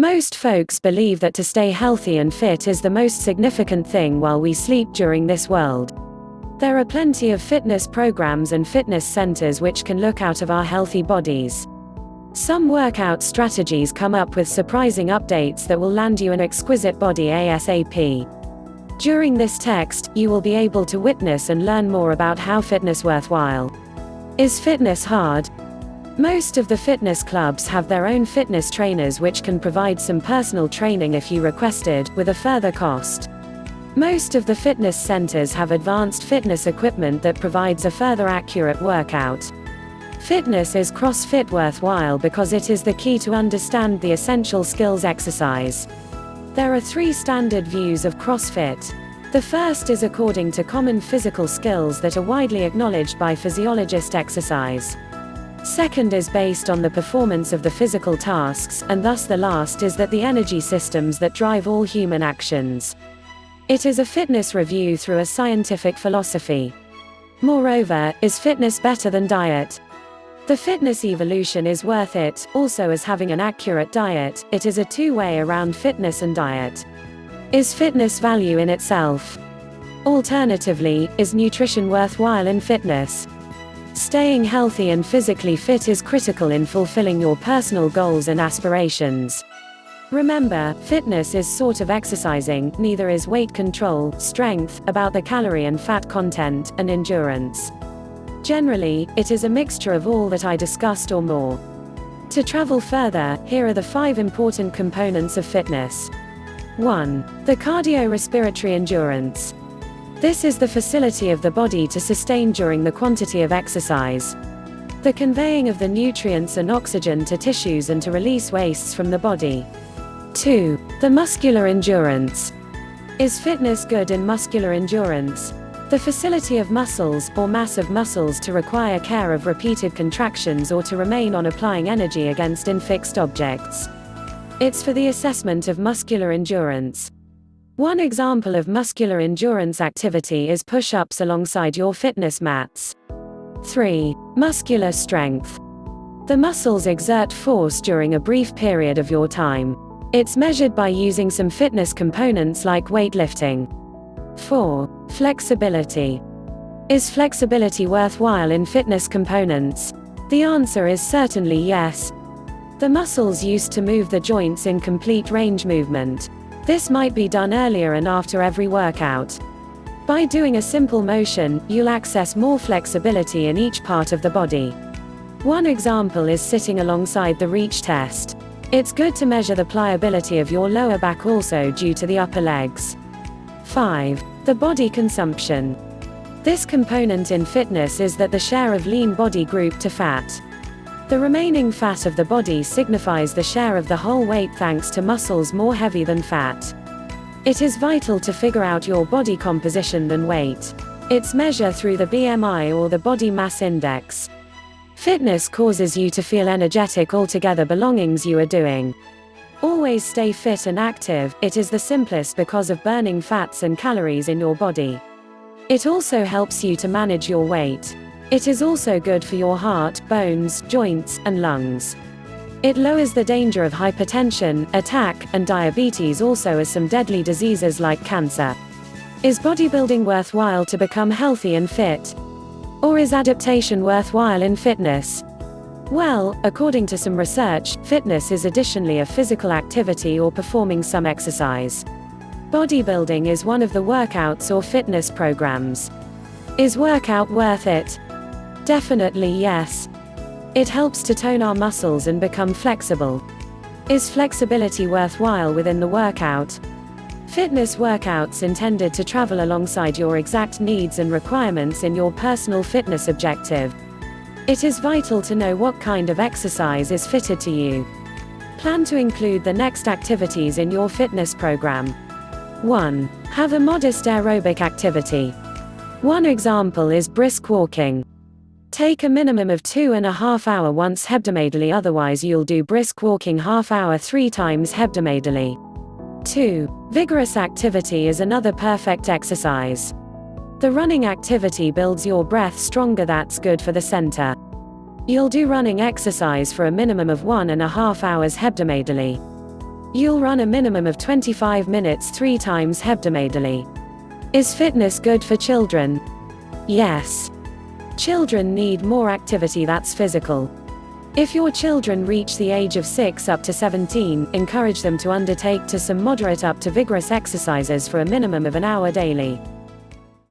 Most folks believe that to stay healthy and fit is the most significant thing while we sleep during this world. There are plenty of fitness programs and fitness centers which can look out of our healthy bodies. Some workout strategies come up with surprising updates that will land you an exquisite body ASAP. During this text, you will be able to witness and learn more about how fitness worthwhile. Is fitness hard? Most of the fitness clubs have their own fitness trainers which can provide some personal training if you requested, with a further cost. Most of the fitness centers have advanced fitness equipment that provides a further accurate workout. Fitness is CrossFit worthwhile because it is the key to understand the essential skills exercise. There are 3 standard views of CrossFit. The first is according to common physical skills that are widely acknowledged by physiologist exercise. Second is based on the performance of the physical tasks, and thus the last is that the energy systems that drive all human actions. It is a fitness review through a scientific philosophy. Moreover, is fitness better than diet? The fitness evolution is worth it, also as having an accurate diet. It is a two-way around fitness and diet. Is fitness value in itself? Alternatively, is nutrition worthwhile in fitness? Staying healthy and physically fit is critical in fulfilling your personal goals and aspirations. Remember, fitness is sort of exercising, neither is weight control, strength, about the calorie and fat content, and endurance. Generally, it is a mixture of all that I discussed or more. To travel further, here are the 5 important components of fitness. 1. The cardiorespiratory endurance. This is the facility of the body to sustain during the quantity of exercise. The conveying of the nutrients and oxygen to tissues and to release wastes from the body. 2. The muscular endurance. Is fitness good in muscular endurance? The facility of muscles, or mass of muscles to require care of repeated contractions or to remain on applying energy against infixed objects. It's for the assessment of muscular endurance. One example of muscular endurance activity is push-ups alongside your fitness mats. 3. Muscular strength. The muscles exert force during a brief period of your time. It's measured by using some fitness components like weightlifting. 4. Flexibility. Is flexibility worthwhile in fitness components? The answer is certainly yes. The muscles used to move the joints in complete range movement. This might be done earlier and after every workout. By doing a simple motion, you'll access more flexibility in each part of the body. One example is sitting alongside the reach test. It's good to measure the pliability of your lower back also due to the upper legs. 5. The body consumption. This component in fitness is that the share of lean body group to fat. The remaining fat of the body signifies the share of the whole weight thanks to muscles more heavy than fat. It is vital to figure out your body composition than weight. It's measured through the BMI or the body mass index. Fitness causes you to feel energetic altogether belongings you are doing. Always stay fit and active. It is the simplest because of burning fats and calories in your body. It also helps you to manage your weight. It is also good for your heart, bones, joints, and lungs. It lowers the danger of hypertension, attack, and diabetes, also as some deadly diseases like cancer. Is bodybuilding worthwhile to become healthy and fit? Or is adaptation worthwhile in fitness? Well, according to some research, fitness is additionally a physical activity or performing some exercise. Bodybuilding is one of the workouts or fitness programs. Is workout worth it? Definitely yes. It helps to tone our muscles and become flexible. Is flexibility worthwhile within the workout? Fitness workouts intended to travel alongside your exact needs and requirements in your personal fitness objective. It is vital to know what kind of exercise is fitted to you. Plan to include the next activities in your fitness program. 1. Have a modest aerobic activity. One example is brisk walking. Take a minimum of 2.5 hours once hebdomadally, otherwise you'll do brisk walking half hour 3 times hebdomadally. 2. Vigorous activity is another perfect exercise. The running activity builds your breath stronger, that's good for the center. You'll do running exercise for a minimum of 1.5 hours hebdomadally. You'll run a minimum of 25 minutes 3 times hebdomadally. Is fitness good for children? Yes. Children need more activity that's physical. If your children reach the age of 6 up to 17, encourage them to undertake some moderate up to vigorous exercises for a minimum of an hour daily.